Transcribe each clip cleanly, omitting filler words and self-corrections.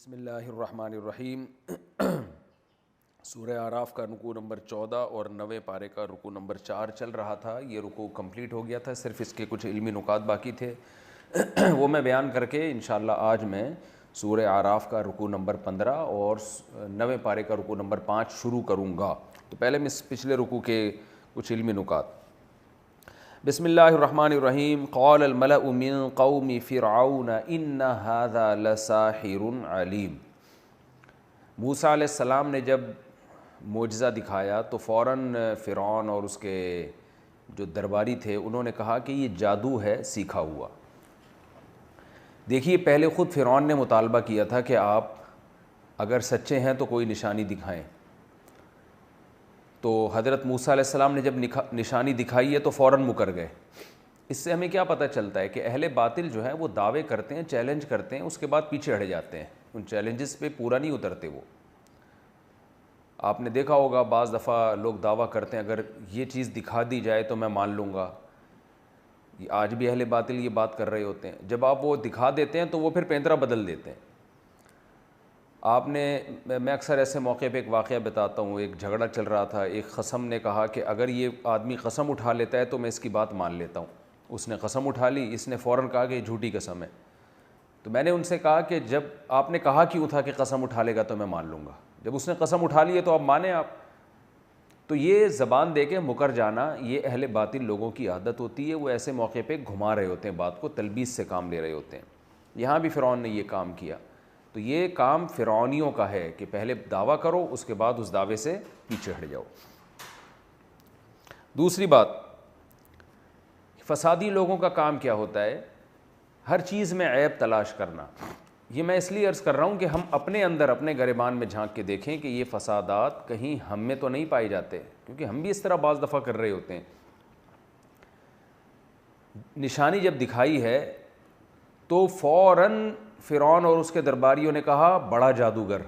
بسم اللہ الرحمن الرحیم۔ سورہ اعراف کا رکوع نمبر 14 اور 9ویں پارے کا رکوع نمبر 4 چل رہا تھا۔ یہ رکوع کمپلیٹ ہو گیا تھا، صرف اس کے کچھ علمی نکات باقی تھے، وہ میں بیان کر کے انشاءاللہ آج میں سورہ اعراف کا رکوع نمبر 15 اور 9ویں پارے کا رکوع نمبر 5 شروع کروں گا۔ تو پہلے میں پچھلے رکوع کے کچھ علمی نکات۔ بسم اللہ الرحمن الرحیم۔ قال الملأ من قوم فرعون ان هذا لساحر علیم۔ موسیٰ علیہ السلام نے جب معجزہ دکھایا تو فوراً فرعون اور اس کے جو درباری تھے انہوں نے کہا کہ یہ جادو ہے سیکھا ہوا۔ دیکھیے پہلے خود فرعون نے مطالبہ کیا تھا کہ آپ اگر سچے ہیں تو کوئی نشانی دکھائیں، تو حضرت موسیٰ علیہ السلام نے جب نشانی دکھائی ہے تو فوراً مکر گئے۔ اس سے ہمیں کیا پتہ چلتا ہے کہ اہل باطل جو ہیں وہ دعوے کرتے ہیں، چیلنج کرتے ہیں، اس کے بعد پیچھے ہٹ جاتے ہیں، ان چیلنجز پہ پورا نہیں اترتے۔ وہ آپ نے دیکھا ہوگا بعض دفعہ لوگ دعویٰ کرتے ہیں اگر یہ چیز دکھا دی جائے تو میں مان لوں گا۔ آج بھی اہل باطل یہ بات کر رہے ہوتے ہیں، جب آپ وہ دکھا دیتے ہیں تو وہ پھر پیندرا بدل دیتے ہیں۔ میں اکثر ایسے موقع پہ ایک واقعہ بتاتا ہوں۔ ایک جھگڑا چل رہا تھا، ایک خصم نے کہا کہ اگر یہ آدمی قسم اٹھا لیتا ہے تو میں اس کی بات مان لیتا ہوں۔ اس نے قسم اٹھا لی، اس نے فوراً کہا کہ یہ جھوٹی قسم ہے۔ تو میں نے ان سے کہا کہ جب آپ نے کہا کیوں تھا کہ قسم اٹھا لے گا تو میں مان لوں گا، جب اس نے قسم اٹھا لی ہے تو اب مانیں آپ۔ تو یہ زبان دے کے مکر جانا یہ اہل باطل لوگوں کی عادت ہوتی ہے، وہ ایسے موقع پہ گھما رہے ہوتے ہیں بات کو، تلبیس سے کام لے رہے ہوتے ہیں۔ یہاں بھی فرعون نے یہ کام کیا۔ تو یہ کام فرعونیوں کا ہے کہ پہلے دعویٰ کرو، اس کے بعد اس دعوے سے پیچھے ہٹ جاؤ۔ دوسری بات، فسادی لوگوں کا کام کیا ہوتا ہے؟ ہر چیز میں عیب تلاش کرنا۔ یہ میں اس لیے عرض کر رہا ہوں کہ ہم اپنے اندر اپنے گریبان میں جھانک کے دیکھیں کہ یہ فسادات کہیں ہم میں تو نہیں پائے جاتے، کیونکہ ہم بھی اس طرح بعض دفعہ کر رہے ہوتے ہیں۔ نشانی جب دکھائی ہے تو فوراً فرعون اور اس کے درباریوں نے کہا بڑا جادوگر۔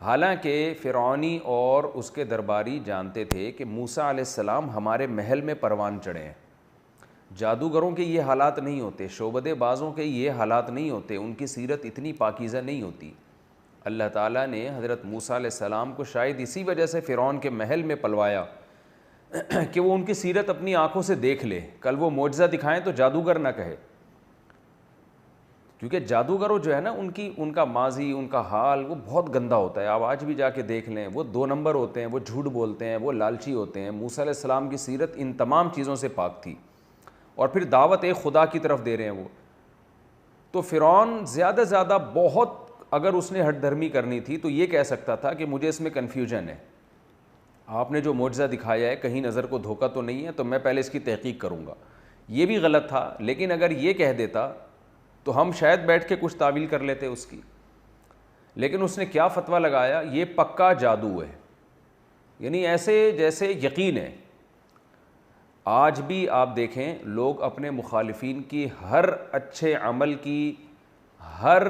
حالانکہ فرعونی اور اس کے درباری جانتے تھے کہ موسیٰ علیہ السلام ہمارے محل میں پروان چڑھے ہیں۔ جادوگروں کے یہ حالات نہیں ہوتے، شعبدے بازوں کے یہ حالات نہیں ہوتے، ان کی سیرت اتنی پاکیزہ نہیں ہوتی۔ اللہ تعالیٰ نے حضرت موسیٰ علیہ السلام کو شاید اسی وجہ سے فرعون کے محل میں پلوایا کہ وہ ان کی سیرت اپنی آنکھوں سے دیکھ لے، کل وہ معجزہ دکھائیں تو جادوگر نہ کہے۔ کیونکہ جادوگروں جو ہے نا ان کا ماضی، ان کا حال وہ بہت گندا ہوتا ہے۔ آپ آج بھی جا کے دیکھ لیں، وہ 2 نمبر ہوتے ہیں، وہ جھوٹ بولتے ہیں، وہ لالچی ہوتے ہیں۔ موسیٰ علیہ السلام کی سیرت ان تمام چیزوں سے پاک تھی، اور پھر دعوت ایک خدا کی طرف دے رہے ہیں وہ۔ تو فرعون زیادہ زیادہ بہت اگر اس نے ہٹ دھرمی کرنی تھی تو یہ کہہ سکتا تھا کہ مجھے اس میں کنفیوژن ہے، آپ نے جو معجزہ دکھایا ہے کہیں نظر کو دھوکہ تو نہیں ہے، تو میں پہلے اس کی تحقیق کروں گا۔ یہ بھی غلط تھا، لیکن اگر یہ کہہ دیتا تو ہم شاید بیٹھ کے کچھ تعویل کر لیتے اس کی۔ لیکن اس نے کیا فتویٰ لگایا؟ یہ پکا جادو ہے، یعنی ایسے جیسے یقین ہے۔ آج بھی آپ دیکھیں لوگ اپنے مخالفین کی ہر اچھے عمل کی، ہر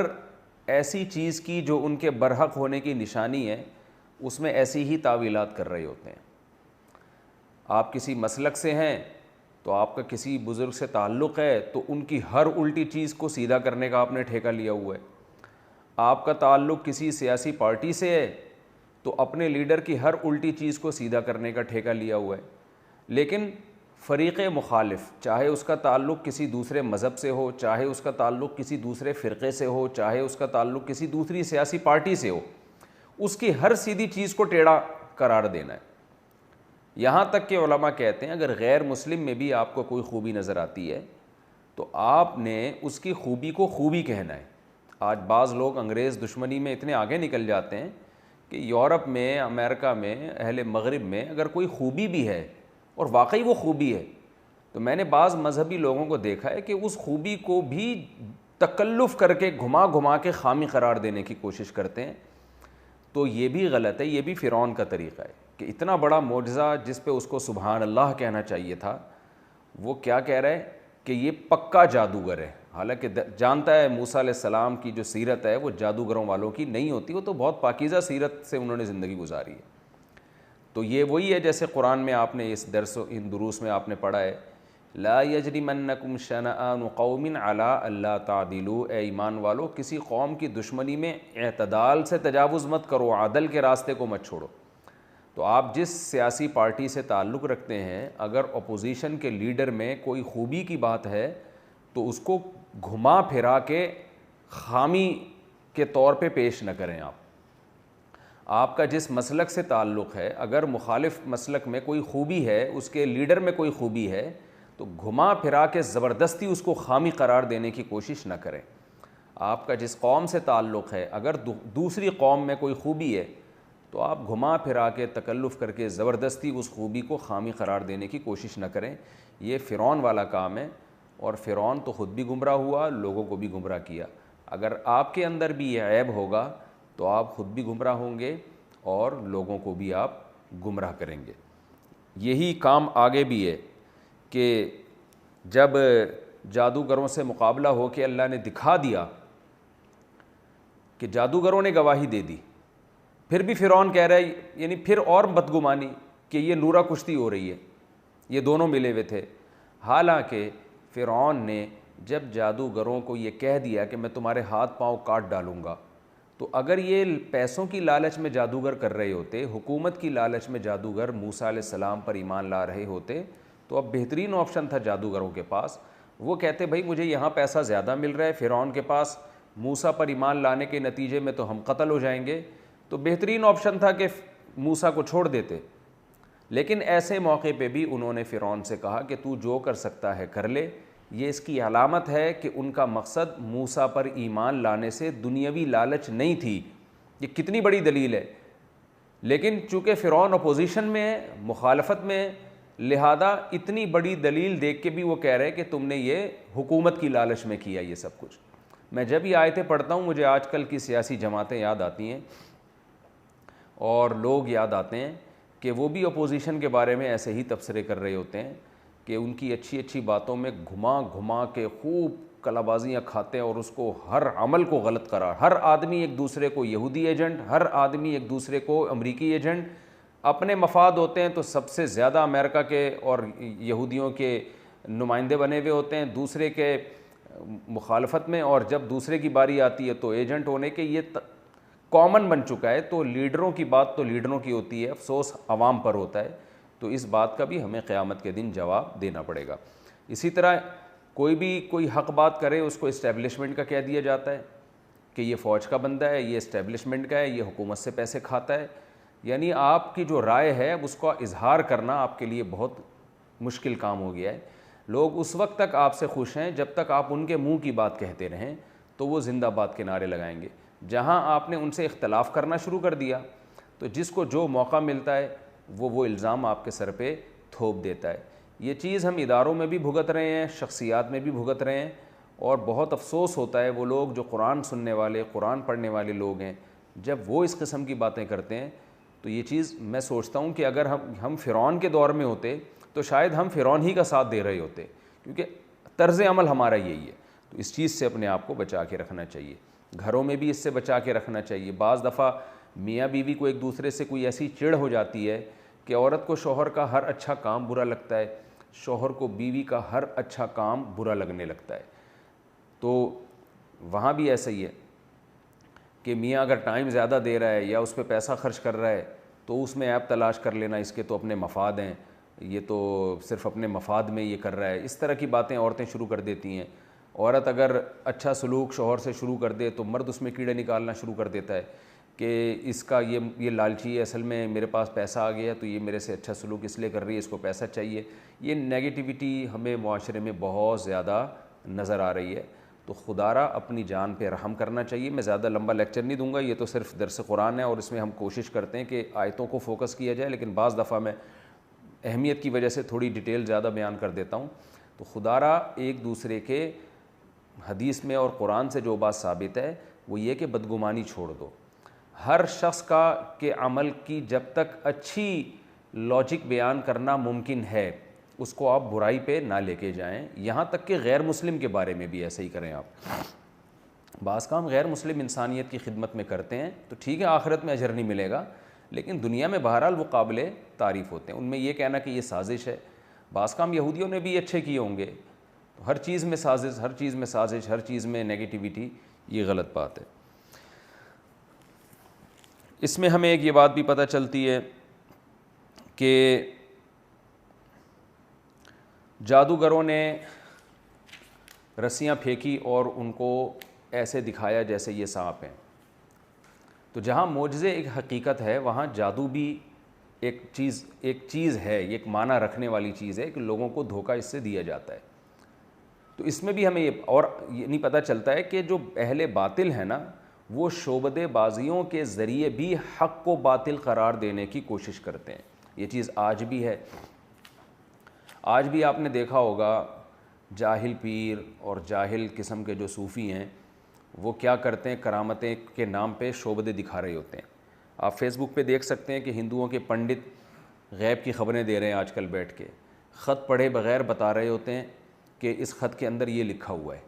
ایسی چیز کی جو ان کے برحق ہونے کی نشانی ہے، اس میں ایسی ہی تعویلات کر رہے ہوتے ہیں۔ آپ کسی مسلک سے ہیں تو آپ کا کسی بزرگ سے تعلق ہے تو ان کی ہر الٹی چیز کو سیدھا کرنے کا آپ نے ٹھیکہ لیا ہوا ہے۔ آپ کا تعلق کسی سیاسی پارٹی سے ہے تو اپنے لیڈر کی ہر الٹی چیز کو سیدھا کرنے کا ٹھیکہ لیا ہوا ہے۔ لیکن فریق مخالف، چاہے اس کا تعلق کسی دوسرے مذہب سے ہو، چاہے اس کا تعلق کسی دوسرے فرقے سے ہو، چاہے اس کا تعلق کسی دوسری سیاسی پارٹی سے ہو، اس کی ہر سیدھی چیز کو ٹیڑھا قرار دینا ہے۔ یہاں تک کہ علماء کہتے ہیں اگر غیر مسلم میں بھی آپ کو کوئی خوبی نظر آتی ہے تو آپ نے اس کی خوبی کو خوبی کہنا ہے۔ آج بعض لوگ انگریز دشمنی میں اتنے آگے نکل جاتے ہیں کہ یورپ میں، امریکہ میں، اہل مغرب میں اگر کوئی خوبی بھی ہے اور واقعی وہ خوبی ہے تو میں نے بعض مذہبی لوگوں کو دیکھا ہے کہ اس خوبی کو بھی تکلف کر کے گھما گھما کے خامی قرار دینے کی کوشش کرتے ہیں۔ تو یہ بھی غلط ہے، یہ بھی فرعون کا طریقہ ہے کہ اتنا بڑا معجزہ جس پہ اس کو سبحان اللہ کہنا چاہیے تھا، وہ کیا کہہ رہا ہے کہ یہ پکا جادوگر ہے۔ حالانکہ جانتا ہے موسیٰ علیہ السلام کی جو سیرت ہے وہ جادوگروں والوں کی نہیں ہوتی، وہ تو بہت پاکیزہ سیرت سے انہوں نے زندگی گزاری ہے۔ تو یہ وہی ہے جیسے قرآن میں آپ نے اس درس ان دروس میں آپ نے پڑھا ہے لا یجرمنکم شنآن قوم علی الا تعدلوا، اے ایمان والو کسی قوم کی دشمنی میں اعتدال سے تجاوز مت کرو، عدل کے راستے کو مت چھوڑو۔ تو آپ جس سیاسی پارٹی سے تعلق رکھتے ہیں، اگر اپوزیشن کے لیڈر میں کوئی خوبی کی بات ہے تو اس کو گھما پھرا کے خامی کے طور پہ پیش نہ کریں۔ آپ کا جس مسلک سے تعلق ہے، اگر مخالف مسلک میں کوئی خوبی ہے، اس کے لیڈر میں کوئی خوبی ہے، تو گھما پھرا کے زبردستی اس کو خامی قرار دینے کی کوشش نہ کریں۔ آپ کا جس قوم سے تعلق ہے، اگر دوسری قوم میں کوئی خوبی ہے تو آپ گھما پھرا کے تکلف کر کے زبردستی اس خوبی کو خامی قرار دینے کی کوشش نہ کریں۔ یہ فرعون والا کام ہے، اور فرعون تو خود بھی گمراہ ہوا، لوگوں کو بھی گمراہ کیا۔ اگر آپ کے اندر بھی یہ عیب ہوگا تو آپ خود بھی گمراہ ہوں گے اور لوگوں کو بھی آپ گمراہ کریں گے۔ یہی کام آگے بھی ہے کہ جب جادوگروں سے مقابلہ ہو کے اللہ نے دکھا دیا کہ جادوگروں نے گواہی دے دی، پھر بھی فرعون کہہ رہا ہے، یعنی پھر اور بدگمانی کہ یہ نورہ کشتی ہو رہی ہے، یہ دونوں ملے ہوئے تھے۔ حالانکہ فرعون نے جب جادوگروں کو یہ کہہ دیا کہ میں تمہارے ہاتھ پاؤں کاٹ ڈالوں گا، تو اگر یہ پیسوں کی لالچ میں جادوگر کر رہے ہوتے، حکومت کی لالچ میں جادوگر موسیٰ علیہ السلام پر ایمان لا رہے ہوتے، تو اب بہترین آپشن تھا جادوگروں کے پاس۔ وہ کہتے بھائی مجھے یہاں پیسہ زیادہ مل رہا ہے، فرعون کے پاس موسیٰ پر ایمان لانے کے نتیجے میں تو ہم قتل ہو جائیں گے، تو بہترین آپشن تھا کہ موسیٰ کو چھوڑ دیتے۔ لیکن ایسے موقع پہ بھی انہوں نے فرعون سے کہا کہ تو جو کر سکتا ہے کر لے۔ یہ اس کی علامت ہے کہ ان کا مقصد موسیٰ پر ایمان لانے سے دنیاوی لالچ نہیں تھی۔ یہ کتنی بڑی دلیل ہے۔ لیکن چونکہ فرعون اپوزیشن میں ہے، مخالفت میں ہے، لہذا اتنی بڑی دلیل دیکھ کے بھی وہ کہہ رہے کہ تم نے یہ حکومت کی لالچ میں کیا یہ سب کچھ۔ میں جب یہ آیتیں پڑھتا ہوں مجھے آج کل کی سیاسی جماعتیں یاد آتی ہیں، اور لوگ یاد آتے ہیں کہ وہ بھی اپوزیشن کے بارے میں ایسے ہی تبصرے کر رہے ہوتے ہیں کہ ان کی اچھی اچھی باتوں میں گھما گھما کے خوب کلا بازیاں کھاتے ہیں، اور اس کو ہر عمل کو غلط قرار، ہر آدمی ایک دوسرے کو یہودی ایجنٹ، ہر آدمی ایک دوسرے کو امریکی ایجنٹ، اپنے مفاد ہوتے ہیں تو سب سے زیادہ امریکہ کے اور یہودیوں کے نمائندے بنے ہوئے ہوتے ہیں دوسرے کے مخالفت میں، اور جب دوسرے کی باری آتی ہے تو ایجنٹ ہونے کے، یہ کامن بن چکا ہے۔ تو لیڈروں کی بات تو لیڈروں کی ہوتی ہے، افسوس عوام پر ہوتا ہے۔ تو اس بات کا بھی ہمیں قیامت کے دن جواب دینا پڑے گا۔ اسی طرح کوئی حق بات کرے اس کو اسٹیبلشمنٹ کا کہہ دیا جاتا ہے کہ یہ فوج کا بندہ ہے، یہ اسٹیبلشمنٹ کا ہے، یہ حکومت سے پیسے کھاتا ہے۔ یعنی آپ کی جو رائے ہے اس کا اظہار کرنا آپ کے لیے بہت مشکل کام ہو گیا ہے۔ لوگ اس وقت تک آپ سے خوش ہیں جب تک آپ ان کے منہ کی بات کہتے رہیں، تو وہ زندہ باد کے نعرے لگائیں گے۔ جہاں آپ نے ان سے اختلاف کرنا شروع کر دیا تو جس کو جو موقع ملتا ہے وہ الزام آپ کے سر پہ تھوپ دیتا ہے۔ یہ چیز ہم اداروں میں بھی بھگت رہے ہیں، شخصیات میں بھی بھگت رہے ہیں، اور بہت افسوس ہوتا ہے وہ لوگ جو قرآن سننے والے، قرآن پڑھنے والے لوگ ہیں، جب وہ اس قسم کی باتیں کرتے ہیں تو یہ چیز میں سوچتا ہوں کہ اگر ہم فرعون کے دور میں ہوتے تو شاید ہم فرعون ہی کا ساتھ دے رہے ہوتے، کیونکہ طرز عمل ہمارا یہی ہے۔ تو اس چیز سے اپنے آپ کو بچا کے رکھنا چاہیے، گھروں میں بھی اس سے بچا کے رکھنا چاہیے۔ بعض دفعہ میاں بیوی کو ایک دوسرے سے کوئی ایسی چڑ ہو جاتی ہے کہ عورت کو شوہر کا ہر اچھا کام برا لگتا ہے، شوہر کو بیوی کا ہر اچھا کام برا لگنے لگتا ہے۔ تو وہاں بھی ایسا ہی ہے کہ میاں اگر ٹائم زیادہ دے رہا ہے یا اس پہ پیسہ خرچ کر رہا ہے تو اس میں ایپ تلاش کر لینا، اس کے تو اپنے مفاد ہیں، یہ تو صرف اپنے مفاد میں یہ کر رہا ہے، اس طرح کی باتیں عورتیں شروع کر دیتی ہیں۔ عورت اگر اچھا سلوک شوہر سے شروع کر دے تو مرد اس میں کیڑے نکالنا شروع کر دیتا ہے کہ اس کا یہ لالچی ہے، اصل میں میرے پاس پیسہ آ گیا تو یہ میرے سے اچھا سلوک اس لیے کر رہی ہے، اس کو پیسہ چاہیے۔ یہ نیگیٹیوٹی ہمیں معاشرے میں بہت زیادہ نظر آ رہی ہے۔ تو خدا را اپنی جان پہ رحم کرنا چاہیے۔ میں زیادہ لمبا لیکچر نہیں دوں گا، یہ تو صرف درس قرآن ہے اور اس میں ہم کوشش کرتے ہیں کہ آیتوں کو فوکس کیا جائے، لیکن بعض دفعہ میں اہمیت کی وجہ سے تھوڑی ڈیٹیل زیادہ بیان کر دیتا ہوں۔ تو خدا را ایک دوسرے کے حدیث میں اور قرآن سے جو بات ثابت ہے وہ یہ کہ بدگمانی چھوڑ دو۔ ہر شخص کے عمل کی جب تک اچھی لاجک بیان کرنا ممکن ہے اس کو آپ برائی پہ نہ لے کے جائیں، یہاں تک کہ غیر مسلم کے بارے میں بھی ایسے ہی کریں۔ آپ بعض کام غیر مسلم انسانیت کی خدمت میں کرتے ہیں تو ٹھیک ہے، آخرت میں اجر نہیں ملے گا، لیکن دنیا میں بہرحال وہ قابل تعریف ہوتے ہیں۔ ان میں یہ کہنا کہ یہ سازش ہے بعض کام یہودیوں نے بھی اچھے کیے ہوں گے. ہر چیز میں سازش، ہر چیز میں سازش، ہر چیز میں نیگیٹیوٹی، یہ غلط بات ہے. اس میں ہمیں ایک یہ بات بھی پتہ چلتی ہے کہ جادوگروں نے رسیاں پھینکی اور ان کو ایسے دکھایا جیسے یہ سانپ ہیں. تو جہاں معجزے ایک حقیقت ہے، وہاں جادو بھی ایک چیز ہے، یہ ایک معنی رکھنے والی چیز ہے کہ لوگوں کو دھوکہ اس سے دیا جاتا ہے. تو اس میں بھی ہمیں یہ نہیں پتہ چلتا ہے کہ جو اہل باطل ہیں نا، وہ شعبدے بازیوں کے ذریعے بھی حق کو باطل قرار دینے کی کوشش کرتے ہیں. یہ چیز آج بھی ہے. آج بھی آپ نے دیکھا ہوگا جاہل پیر اور جاہل قسم کے جو صوفی ہیں وہ کیا کرتے ہیں، کرامتیں کے نام پہ شعبدے دکھا رہے ہوتے ہیں. آپ فیس بک پہ دیکھ سکتے ہیں کہ ہندوؤں کے پنڈت غیب کی خبریں دے رہے ہیں آج کل بیٹھ کے، خط پڑھے بغیر بتا رہے ہوتے ہیں کہ اس خط کے اندر یہ لکھا ہوا ہے.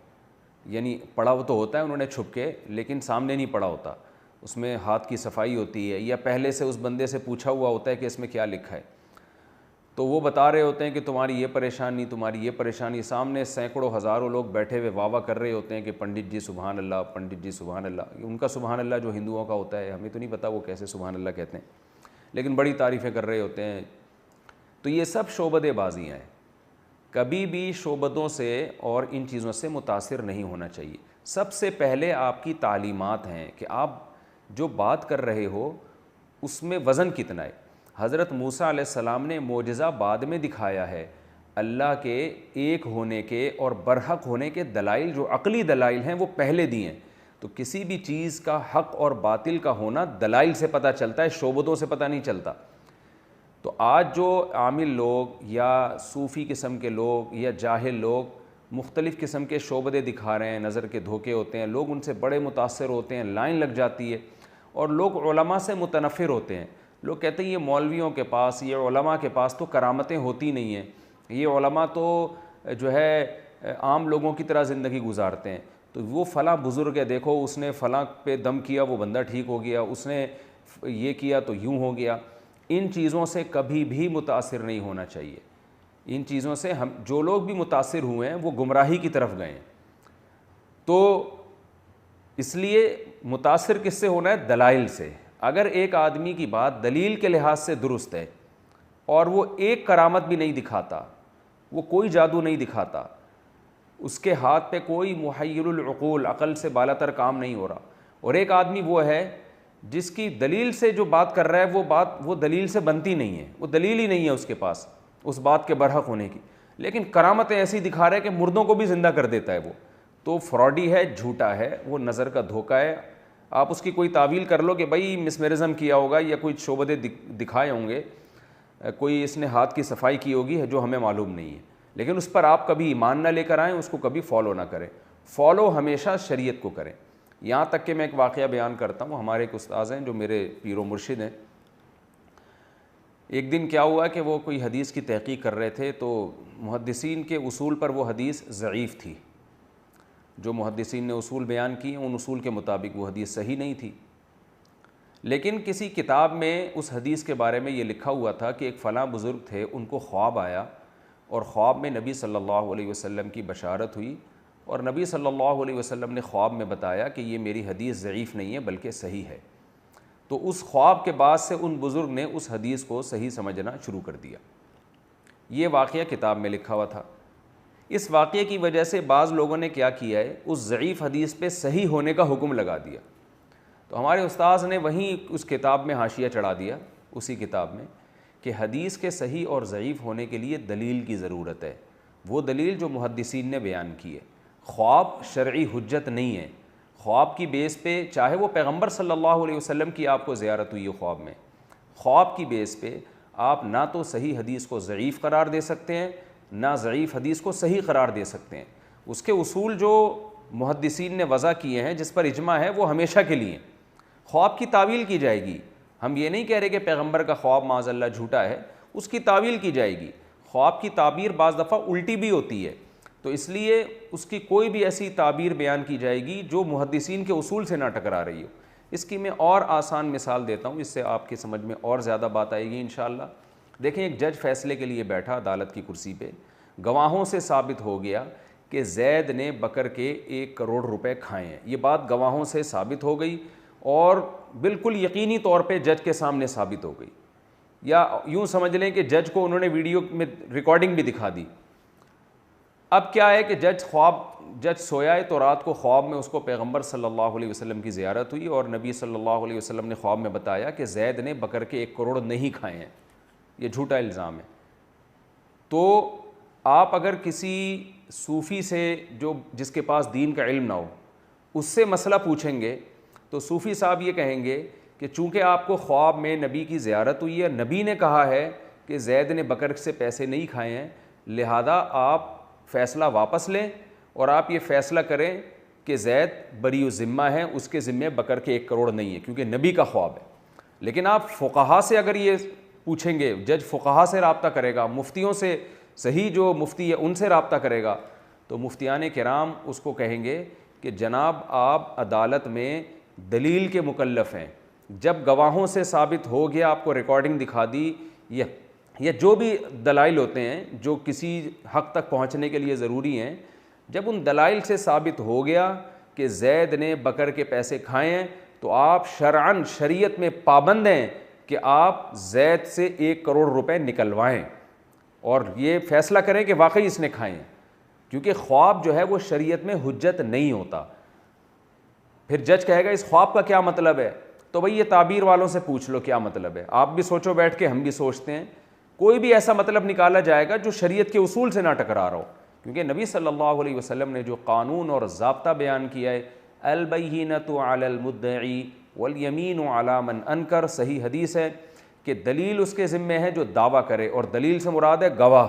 یعنی پڑھا وہ تو ہوتا ہے انہوں نے چھپ کے، لیکن سامنے نہیں پڑھا ہوتا. اس میں ہاتھ کی صفائی ہوتی ہے یا پہلے سے اس بندے سے پوچھا ہوا ہوتا ہے کہ اس میں کیا لکھا ہے. تو وہ بتا رہے ہوتے ہیں کہ تمہاری یہ پریشانی، تمہاری یہ پریشانی. سامنے سینکڑوں ہزاروں لوگ بیٹھے ہوئے واہ واہ کر رہے ہوتے ہیں کہ پنڈت جی سبحان اللہ، پنڈت جی سبحان اللہ. ان کا سبحان اللہ جو ہندوؤں کا ہوتا ہے، ہمیں تو نہیں پتہ وہ کیسے سبحان اللہ کہتے ہیں، لیکن بڑی تعریفیں کر رہے ہوتے ہیں. تو یہ سب شعبدے بازیاں ہیں. کبھی بھی شعبدوں سے اور ان چیزوں سے متاثر نہیں ہونا چاہیے. سب سے پہلے آپ کی تعلیمات ہیں کہ آپ جو بات کر رہے ہو اس میں وزن کتنا ہے. حضرت موسیٰ علیہ السلام نے معجزہ بعد میں دکھایا ہے. اللہ کے ایک ہونے کے اور برحق ہونے کے دلائل، جو عقلی دلائل ہیں، وہ پہلے دیے ہیں. تو کسی بھی چیز کا حق اور باطل کا ہونا دلائل سے پتہ چلتا ہے، شعبدوں سے پتہ نہیں چلتا. تو آج جو عامل لوگ یا صوفی قسم کے لوگ یا جاہل لوگ مختلف قسم کے شعبدے دکھا رہے ہیں، نظر کے دھوکے ہوتے ہیں، لوگ ان سے بڑے متاثر ہوتے ہیں، لائن لگ جاتی ہے، اور لوگ علماء سے متنفر ہوتے ہیں. لوگ کہتے ہیں یہ مولویوں کے پاس، یہ علماء کے پاس تو کرامتیں ہوتی نہیں ہیں، یہ علماء تو جو ہے عام لوگوں کی طرح زندگی گزارتے ہیں. تو وہ فلاں بزرگ ہے، دیکھو اس نے فلاں پہ دم کیا وہ بندہ ٹھیک ہو گیا، اس نے یہ کیا تو یوں ہو گیا. ان چیزوں سے کبھی بھی متاثر نہیں ہونا چاہیے. ان چیزوں سے جو لوگ بھی متاثر ہوئے ہیں وہ گمراہی کی طرف گئے ہیں. تو اس لیے متاثر کس سے ہونا ہے؟ دلائل سے. اگر ایک آدمی کی بات دلیل کے لحاظ سے درست ہے اور وہ ایک کرامت بھی نہیں دکھاتا، وہ کوئی جادو نہیں دکھاتا، اس کے ہاتھ پہ کوئی محیر العقول، عقل سے بالاتر کام نہیں ہو رہا، اور ایک آدمی وہ ہے جس کی دلیل سے جو بات کر رہا ہے وہ دلیل سے بنتی نہیں ہے، وہ دلیل ہی نہیں ہے اس کے پاس اس بات کے برحق ہونے کی، لیکن کرامتیں ایسی دکھا رہا ہے کہ مردوں کو بھی زندہ کر دیتا ہے، وہ تو فراڈی ہے، جھوٹا ہے، وہ نظر کا دھوکہ ہے. آپ اس کی کوئی تعویل کر لو کہ بھائی مسمرزم کیا ہوگا یا کوئی شعبدے دکھائے ہوں گے، کوئی اس نے ہاتھ کی صفائی کی ہوگی جو ہمیں معلوم نہیں ہے، لیکن اس پر آپ کبھی ایمان نہ لے کر آئیں، اس کو کبھی فالو نہ کریں. فالو ہمیشہ شریعت کو کریں. یہاں تک کہ میں ایک واقعہ بیان کرتا ہوں. ہمارے ایک استاذ ہیں جو میرے پیر و مرشد ہیں. ایک دن کیا ہوا کہ وہ کوئی حدیث کی تحقیق کر رہے تھے، تو محدثین کے اصول پر وہ حدیث ضعیف تھی. جو محدثین نے اصول بیان کیے ان اصول کے مطابق وہ حدیث صحیح نہیں تھی، لیکن کسی کتاب میں اس حدیث کے بارے میں یہ لکھا ہوا تھا کہ ایک فلاں بزرگ تھے، ان کو خواب آیا اور خواب میں نبی صلی اللہ علیہ وسلم کی بشارت ہوئی، اور نبی صلی اللہ علیہ وسلم نے خواب میں بتایا کہ یہ میری حدیث ضعیف نہیں ہے بلکہ صحیح ہے. تو اس خواب کے بعد سے ان بزرگ نے اس حدیث کو صحیح سمجھنا شروع کر دیا. یہ واقعہ کتاب میں لکھا ہوا تھا. اس واقعے کی وجہ سے بعض لوگوں نے کیا کیا ہے، اس ضعیف حدیث پہ صحیح ہونے کا حکم لگا دیا. تو ہمارے استاذ نے وہیں اس کتاب میں حاشیہ چڑھا دیا، اسی کتاب میں، کہ حدیث کے صحیح اور ضعیف ہونے کے لیے دلیل کی ضرورت ہے، وہ دلیل جو محدثین نے بیان کی ہے. خواب شرعی حجت نہیں ہے. خواب کی بیس پہ، چاہے وہ پیغمبر صلی اللہ علیہ وسلم کی آپ کو زیارت ہوئی ہے خواب میں، خواب کی بیس پہ آپ نہ تو صحیح حدیث کو ضعیف قرار دے سکتے ہیں، نہ ضعیف حدیث کو صحیح قرار دے سکتے ہیں. اس کے اصول جو محدثین نے وضع کیے ہیں، جس پر اجماع ہے، وہ ہمیشہ کے لیے. خواب کی تعویل کی جائے گی. ہم یہ نہیں کہہ رہے کہ پیغمبر کا خواب معاذ اللہ جھوٹا ہے، اس کی تعویل کی جائے گی. خواب کی تعبیر بعض دفعہ الٹی بھی ہوتی ہے، تو اس لیے اس کی کوئی بھی ایسی تعبیر بیان کی جائے گی جو محدثین کے اصول سے نہ ٹکرا رہی ہو. اس کی میں اور آسان مثال دیتا ہوں، اس سے آپ کی سمجھ میں اور زیادہ بات آئے گی انشاءاللہ. دیکھیں ایک جج فیصلے کے لیے بیٹھا عدالت کی کرسی پہ, گواہوں سے ثابت ہو گیا کہ زید نے بکر کے 1 کروڑ روپے کھائے ہیں. یہ بات گواہوں سے ثابت ہو گئی اور بالکل یقینی طور پہ جج کے سامنے ثابت ہو گئی, یا یوں سمجھ لیں کہ جج کو انہوں نے ویڈیو میں ریکارڈنگ بھی دکھا دی. اب کیا ہے کہ جج سویا ہے تو رات کو خواب میں اس کو پیغمبر صلی اللہ علیہ وسلم کی زیارت ہوئی اور نبی صلی اللہ علیہ وسلم نے خواب میں بتایا کہ زید نے بکر کے 1 کروڑ نہیں کھائے ہیں. یہ جھوٹا الزام ہے. تو آپ اگر کسی صوفی سے جس کے پاس دین کا علم نہ ہو اس سے مسئلہ پوچھیں گے تو صوفی صاحب یہ کہیں گے کہ چونکہ آپ کو خواب میں نبی کی زیارت ہوئی ہے, نبی نے کہا ہے کہ زید نے بکر سے پیسے نہیں کھائے ہیں, لہذا آپ فیصلہ واپس لیں اور آپ یہ فیصلہ کریں کہ زید بری الذمہ ہے, اس کے ذمے بکر کے 1 کروڑ نہیں ہے کیونکہ نبی کا خواب ہے. لیکن آپ فقہا سے اگر یہ پوچھیں گے, جج فقہا سے رابطہ کرے گا, مفتیوں سے, صحیح جو مفتی ہے ان سے رابطہ کرے گا, تو مفتیان کرام اس کو کہیں گے کہ جناب آپ عدالت میں دلیل کے مکلف ہیں. جب گواہوں سے ثابت ہو گیا, آپ کو ریکارڈنگ دکھا دی یا جو بھی دلائل ہوتے ہیں جو کسی حق تک پہنچنے کے لیے ضروری ہیں, جب ان دلائل سے ثابت ہو گیا کہ زید نے بکر کے پیسے کھائے ہیں تو آپ شرعاً شریعت میں پابند ہیں کہ آپ زید سے 1 کروڑ روپے نکلوائیں اور یہ فیصلہ کریں کہ واقعی اس نے کھائے ہیں, کیونکہ خواب جو ہے وہ شریعت میں حجت نہیں ہوتا. پھر جج کہے گا اس خواب کا کیا مطلب ہے, تو بھئی یہ تعبیر والوں سے پوچھ لو کیا مطلب ہے. آپ بھی سوچو بیٹھ کے, ہم بھی سوچتے ہیں, کوئی بھی ایسا مطلب نکالا جائے گا جو شریعت کے اصول سے نہ ٹکرا رہا ہو, کیونکہ نبی صلی اللہ علیہ وسلم نے جو قانون اور ضابطہ بیان کیا ہے, البینۃ علی المدعی والیمین علی من انکر, صحیح حدیث ہے کہ دلیل اس کے ذمے ہے جو دعویٰ کرے, اور دلیل سے مراد ہے گواہ,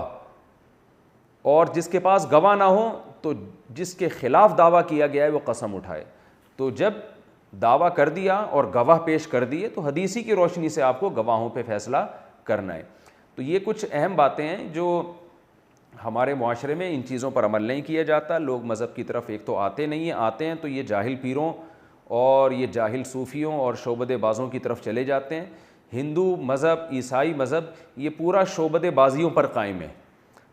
اور جس کے پاس گواہ نہ ہو تو جس کے خلاف دعویٰ کیا گیا ہے وہ قسم اٹھائے. تو جب دعویٰ کر دیا اور گواہ پیش کر دیے تو حدیثی کی روشنی سے آپ کو گواہوں پہ فیصلہ کرنا ہے. تو یہ کچھ اہم باتیں ہیں جو ہمارے معاشرے میں ان چیزوں پر عمل نہیں کیا جاتا. لوگ مذہب کی طرف ایک تو آتے نہیں ہیں, آتے ہیں تو یہ جاہل پیروں اور یہ جاہل صوفیوں اور شعبدے بازوں کی طرف چلے جاتے ہیں. ہندو مذہب, عیسائی مذہب, یہ پورا شعبدے بازیوں پر قائم ہے.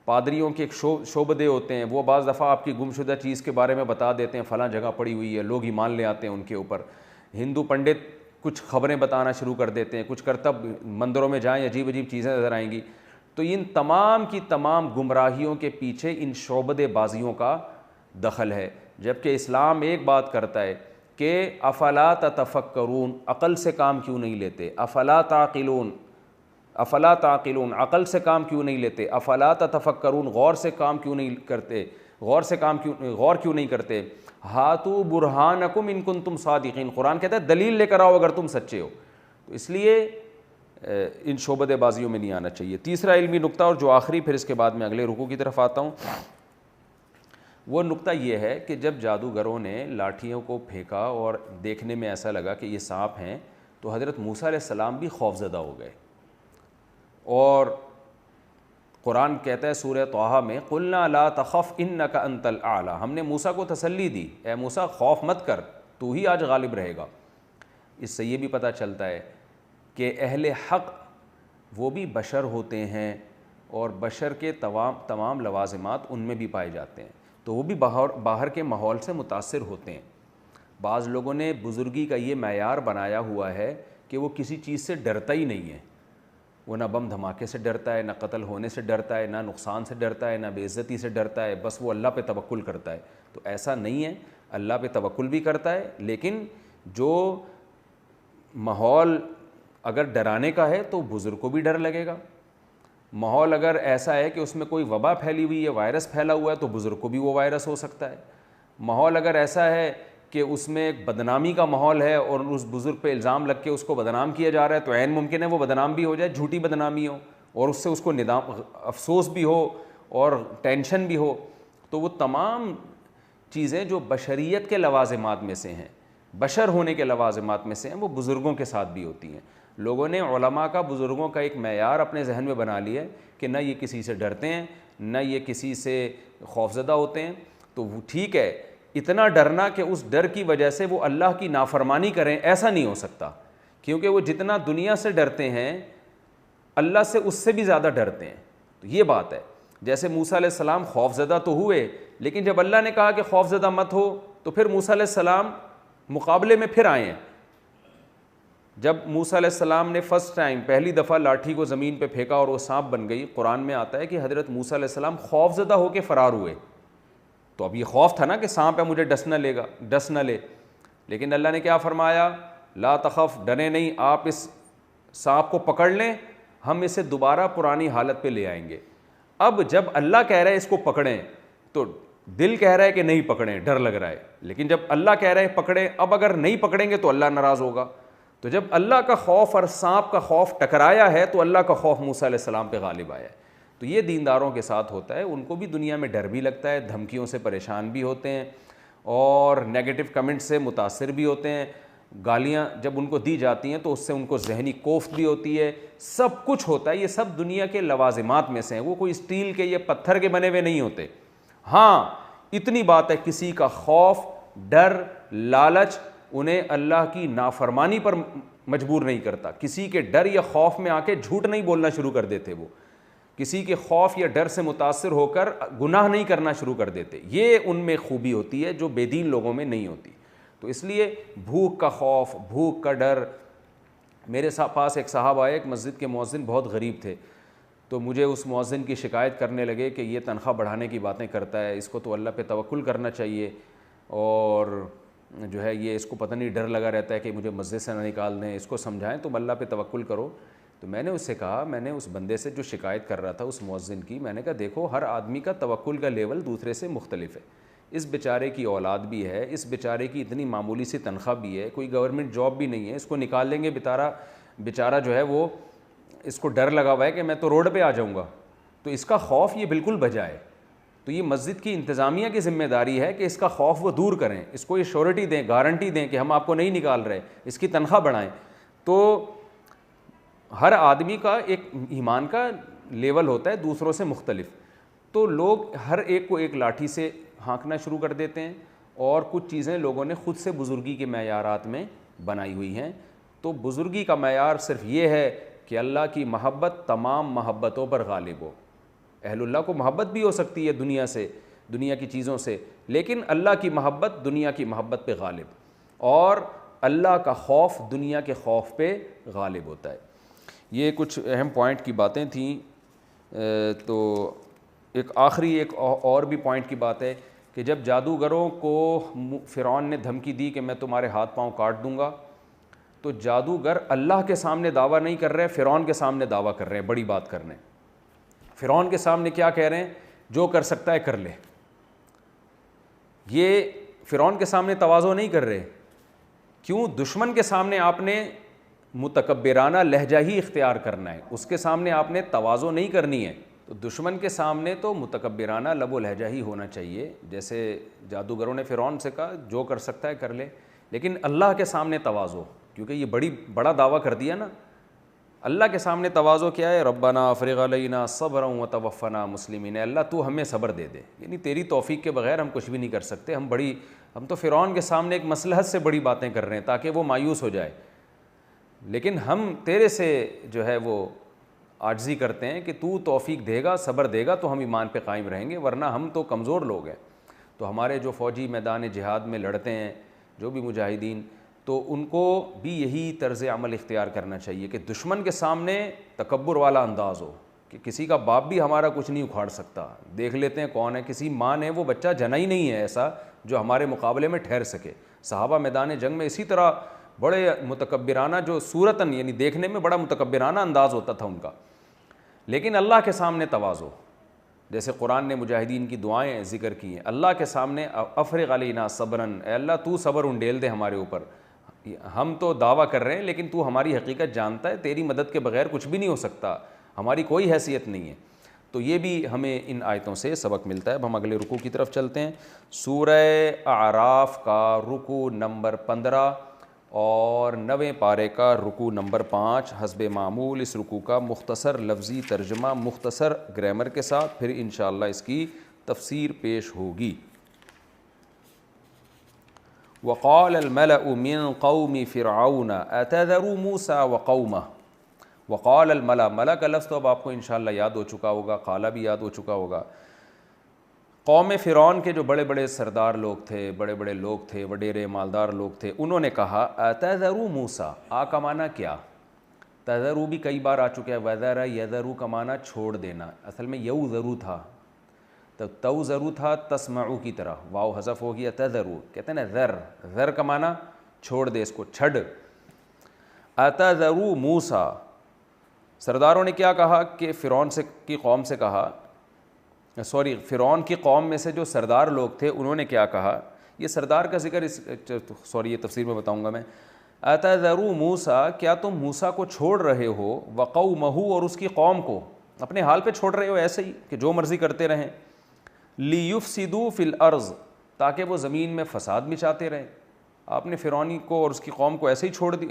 پادریوں کے ایک شعبدے ہوتے ہیں, وہ بعض دفعہ آپ کی گمشدہ چیز کے بارے میں بتا دیتے ہیں, فلاں جگہ پڑی ہوئی ہے, لوگ ایمان لے آتے ہیں ان کے اوپر. ہندو پنڈت کچھ خبریں بتانا شروع کر دیتے ہیں, کچھ کرتب مندروں میں جائیں عجیب عجیب چیزیں نظر آئیں گی. تو ان تمام کی تمام گمراہیوں کے پیچھے ان شعبدے بازیوں کا دخل ہے. جبکہ اسلام ایک بات کرتا ہے کہ افلا تتفکرون, عقل سے کام کیوں نہیں لیتے, افلا تعقلون, افلا تعقلون, عقل سے کام کیوں نہیں لیتے, افلا تتفکرون, غور سے کام کیوں نہیں کرتے, غور کیوں نہیں کرتے, ہاتو برہانکم ان کنتم صادقین, قرآن کہتا ہے دلیل لے کر آؤ اگر تم سچے ہو. تو اس لیے ان شعبدے بازیوں میں نہیں آنا چاہیے. تیسرا علمی نقطہ اور جو آخری, پھر اس کے بعد میں اگلے رکوع کی طرف آتا ہوں, وہ نقطہ یہ ہے کہ جب جادوگروں نے لاٹھیوں کو پھینکا اور دیکھنے میں ایسا لگا کہ یہ سانپ ہیں تو حضرت موسیٰ علیہ السلام بھی خوفزدہ ہو گئے. اور قرآن کہتا ہے سورہ طٰہٰ میں قُلْنَا لَا تَخَفْ إِنَّكَ أَنْتَ الْأَعْلَىٰ, ہم نے موسیٰ کو تسلی دی, اے موسیٰ خوف مت کر, تو ہی آج غالب رہے گا. اس سے یہ بھی پتہ چلتا ہے کہ اہل حق وہ بھی بشر ہوتے ہیں اور بشر کے تمام لوازمات ان میں بھی پائے جاتے ہیں, تو وہ بھی باہر کے ماحول سے متاثر ہوتے ہیں. بعض لوگوں نے بزرگی کا یہ معیار بنایا ہوا ہے کہ وہ کسی چیز سے ڈرتا ہی نہیں ہے, وہ نہ بم دھماکے سے ڈرتا ہے, نہ قتل ہونے سے ڈرتا ہے, نہ نقصان سے ڈرتا ہے, نہ بے عزتی سے ڈرتا ہے, بس وہ اللہ پہ توکل کرتا ہے. تو ایسا نہیں ہے, اللہ پہ توکل بھی کرتا ہے, لیکن جو ماحول اگر ڈرانے کا ہے تو بزرگ کو بھی ڈر لگے گا. ماحول اگر ایسا ہے کہ اس میں کوئی وبا پھیلی ہوئی ہے, وائرس پھیلا ہوا ہے, تو بزرگ کو بھی وہ وائرس ہو سکتا ہے. ماحول اگر ایسا ہے کہ اس میں ایک بدنامی کا ماحول ہے اور اس بزرگ پہ الزام لگ کے اس کو بدنام کیا جا رہا ہے, تو عین ممکن ہے وہ بدنام بھی ہو جائے, جھوٹی بدنامی ہو, اور اس سے اس کو افسوس بھی ہو اور ٹینشن بھی ہو. تو وہ تمام چیزیں جو بشریت کے لوازمات میں سے ہیں, بشر ہونے کے لوازمات میں سے ہیں, وہ بزرگوں کے ساتھ بھی ہوتی ہیں. لوگوں نے علماء کا, بزرگوں کا ایک معیار اپنے ذہن میں بنا لیا ہے کہ نہ یہ کسی سے ڈرتے ہیں, نہ یہ کسی سے خوفزدہ ہوتے ہیں. تو وہ ٹھیک ہے, اتنا ڈرنا کہ اس ڈر کی وجہ سے وہ اللہ کی نافرمانی کریں, ایسا نہیں ہو سکتا, کیونکہ وہ جتنا دنیا سے ڈرتے ہیں اللہ سے اس سے بھی زیادہ ڈرتے ہیں. تو یہ بات ہے. جیسے موسیٰ علیہ السلام خوف زدہ تو ہوئے, لیکن جب اللہ نے کہا کہ خوف زدہ مت ہو, تو پھر موسیٰ علیہ السلام مقابلے میں پھر آئے ہیں. جب موسیٰ علیہ السلام نے فرسٹ ٹائم پہلی دفعہ لاٹھی کو زمین پہ پھینکا اور وہ سانپ بن گئی, قرآن میں آتا ہے کہ حضرت موسیٰ علیہ السلام خوف زدہ ہو کے فرار ہوئے. تو اب یہ خوف تھا نا کہ سانپ ہے, مجھے ڈس نہ لے. لیکن اللہ نے کیا فرمایا, لا تخف, ڈرے نہیں, آپ اس سانپ کو پکڑ لیں, ہم اسے دوبارہ پرانی حالت پہ لے آئیں گے. اب جب اللہ کہہ رہا ہے اس کو پکڑیں, تو دل کہہ رہا ہے کہ نہیں پکڑیں, ڈر لگ رہا ہے. لیکن جب اللہ کہہ رہا ہے پکڑیں, اب اگر نہیں پکڑیں گے تو اللہ ناراض ہوگا. تو جب اللہ کا خوف اور سانپ کا خوف ٹکرایا ہے, تو اللہ کا خوف موسیٰ علیہ السلام پہ غالب آیا ہے. تو یہ دینداروں کے ساتھ ہوتا ہے, ان کو بھی دنیا میں ڈر بھی لگتا ہے, دھمکیوں سے پریشان بھی ہوتے ہیں, اور نیگیٹو کمنٹ سے متاثر بھی ہوتے ہیں. گالیاں جب ان کو دی جاتی ہیں تو اس سے ان کو ذہنی کوفت بھی ہوتی ہے, سب کچھ ہوتا ہے. یہ سب دنیا کے لوازمات میں سے ہیں, وہ کوئی اسٹیل کے یا پتھر کے بنے ہوئے نہیں ہوتے. ہاں اتنی بات ہے, کسی کا خوف, ڈر, لالچ انہیں اللہ کی نافرمانی پر مجبور نہیں کرتا. کسی کے ڈر یا خوف میں آ کے جھوٹ نہیں بولنا شروع کر دیتے, وہ کسی کے خوف یا ڈر سے متاثر ہو کر گناہ نہیں کرنا شروع کر دیتے. یہ ان میں خوبی ہوتی ہے جو بے دین لوگوں میں نہیں ہوتی. تو اس لیے بھوک کا خوف, بھوک کا ڈر. میرے پاس ایک صاحب آئے, ایک مسجد کے مؤذن بہت غریب تھے, تو مجھے اس مؤذن کی شکایت کرنے لگے کہ یہ تنخواہ بڑھانے کی باتیں کرتا ہے, اس کو تو اللہ پہ توکل کرنا چاہیے, اور جو ہے یہ اس کو پتہ نہیں ڈر لگا رہتا ہے کہ مجھے مسجد سے نہ نکال دیں, اس کو سمجھائیں تم اللہ پہ توکل کرو. تو میں نے اس سے کہا, میں نے اس بندے سے جو شکایت کر رہا تھا اس مؤذن کی, میں نے کہا دیکھو ہر آدمی کا توکل کا لیول دوسرے سے مختلف ہے. اس بیچارے کی اولاد بھی ہے, اس بیچارے کی اتنی معمولی سی تنخواہ بھی ہے, کوئی گورنمنٹ جاب بھی نہیں ہے, اس کو نکال دیں گے بیچارہ جو ہے وہ, اس کو ڈر لگا ہوا ہے کہ میں تو روڈ پہ آ جاؤں گا. تو اس کا خوف یہ بالکل بجا ہے. تو یہ مسجد کی انتظامیہ کی ذمہ داری ہے کہ اس کا خوف وہ دور کریں, اس کو یہ شیورٹی دیں, گارنٹی دیں کہ ہم آپ کو نہیں نکال رہے, اس کی تنخواہ بڑھائیں. تو ہر آدمی کا ایک ایمان کا لیول ہوتا ہے دوسروں سے مختلف. تو لوگ ہر ایک کو ایک لاٹھی سے ہانکنا شروع کر دیتے ہیں, اور کچھ چیزیں لوگوں نے خود سے بزرگی کے معیارات میں بنائی ہوئی ہیں. تو بزرگی کا معیار صرف یہ ہے کہ اللہ کی محبت تمام محبتوں پر غالب ہو. اہل اللہ کو محبت بھی ہو سکتی ہے دنیا سے, دنیا کی چیزوں سے, لیکن اللہ کی محبت دنیا کی محبت پہ غالب, اور اللہ کا خوف دنیا کے خوف پہ غالب ہوتا ہے. یہ کچھ اہم پوائنٹ کی باتیں تھیں. تو ایک آخری ایک اور بھی پوائنٹ کی بات ہے کہ جب جادوگروں کو فرعون نے دھمکی دی کہ میں تمہارے ہاتھ پاؤں کاٹ دوں گا, تو جادوگر اللہ کے سامنے دعویٰ نہیں کر رہے, فرعون کے سامنے دعویٰ کر رہے ہیں, بڑی بات کر رہے ہیں. فرعون کے سامنے کیا کہہ رہے ہیں, جو کر سکتا ہے کر لے. یہ فرعون کے سامنے تواضع نہیں کر رہے. کیوں؟ دشمن کے سامنے آپ نے متکبرانہ لہجہ ہی اختیار کرنا ہے, اس کے سامنے آپ نے تواضع نہیں کرنی ہے. تو دشمن کے سامنے تو متکبرانہ لب و لہجہ ہی ہونا چاہیے, جیسے جادوگروں نے فرعون سے کہا جو کر سکتا ہے کر لے. لیکن اللہ کے سامنے تواضع, کیونکہ یہ بڑا دعویٰ کر دیا نا. اللہ کے سامنے تواضع کیا ہے, ربنا افرغ علینا صبرا وتوفنا مسلمین, اللہ تو ہمیں صبر دے دے, یعنی تیری توفیق کے بغیر ہم کچھ بھی نہیں کر سکتے. ہم تو فرعون کے سامنے ایک مصلحت سے بڑی باتیں کر رہے ہیں تاکہ وہ مایوس ہو جائے, لیکن ہم تیرے سے جو ہے وہ عاجزی کرتے ہیں کہ تو توفیق دے گا, صبر دے گا تو ہم ایمان پہ قائم رہیں گے, ورنہ ہم تو کمزور لوگ ہیں. تو ہمارے جو فوجی میدان جہاد میں لڑتے ہیں, جو بھی مجاہدین, تو ان کو بھی یہی طرز عمل اختیار کرنا چاہیے کہ دشمن کے سامنے تکبر والا انداز ہو کہ کسی کا باپ بھی ہمارا کچھ نہیں اکھاڑ سکتا, دیکھ لیتے ہیں کون ہے, کسی ماں نے وہ بچہ جنا ہی نہیں ہے ایسا جو ہمارے مقابلے میں ٹھہر سکے. صحابہ میدان جنگ میں اسی طرح بڑے متکبرانہ, جو صورتاً یعنی دیکھنے میں بڑا متکبرانہ انداز ہوتا تھا ان کا, لیکن اللہ کے سامنے تواضع. جیسے قرآن نے مجاہدین کی دعائیں ذکر کی ہیں, اللہ کے سامنے افرغ علینا صبراً, اے اللہ تو صبر انڈیل دے ہمارے اوپر, ہم تو دعویٰ کر رہے ہیں لیکن تو ہماری حقیقت جانتا ہے, تیری مدد کے بغیر کچھ بھی نہیں ہو سکتا, ہماری کوئی حیثیت نہیں ہے. تو یہ بھی ہمیں ان آیتوں سے سبق ملتا ہے. اب ہم اگلے رکوع کی طرف چلتے ہیں. سورہ اعراف کا رکوع نمبر 15 اور 9ویں پارے کا رکوع نمبر 5 حسب معمول. اس رکوع کا مختصر لفظی ترجمہ مختصر گرامر کے ساتھ, پھر انشاءاللہ اس کی تفسیر پیش ہوگی. وقال الملأ من قوم فرعون اتذر موسى وقومه وقال الملا، ملا کا لفظ تو اب آپ کو انشاءاللہ یاد ہو چکا ہوگا، قالا بھی یاد ہو چکا ہوگا۔ قوم فرعون کے جو بڑے بڑے سردار لوگ تھے، بڑے بڑے لوگ تھے، وڈیرے مالدار لوگ تھے، انہوں نے کہا اتذرو موسیٰ، کا معنی کیا؟ تذرو بھی کئی بار آ چکا ہے، وذر یذرو کا معنی چھوڑ دینا، اصل میں یو ذرو تھا، تو تو ذرو تھا تسمعو کی طرح، واو حذف ہو گیا، تذرو کہتے ہیں نا ذر، ذر کا معنی چھوڑ دے، اس کو چھڑ۔ اتذرو موسیٰ، سرداروں نے کیا کہا کہ فرعون سے کی قوم سے کہا، فرعون کی قوم میں سے جو سردار لوگ تھے انہوں نے کیا کہا، یہ سردار کا ذکر یہ تفسیر میں بتاؤں گا میں۔ اتذرو موسیٰ، کیا تم موسیٰ کو چھوڑ رہے ہو، وقومہ، اور اس کی قوم کو اپنے حال پہ چھوڑ رہے ہو ایسے ہی کہ جو مرضی کرتے رہیں، لیفسدوا فی الارض، تاکہ وہ زمین میں فساد مچاتے رہیں۔ آپ نے فرعونی کو اور اس کی قوم کو ایسے ہی چھوڑ دی،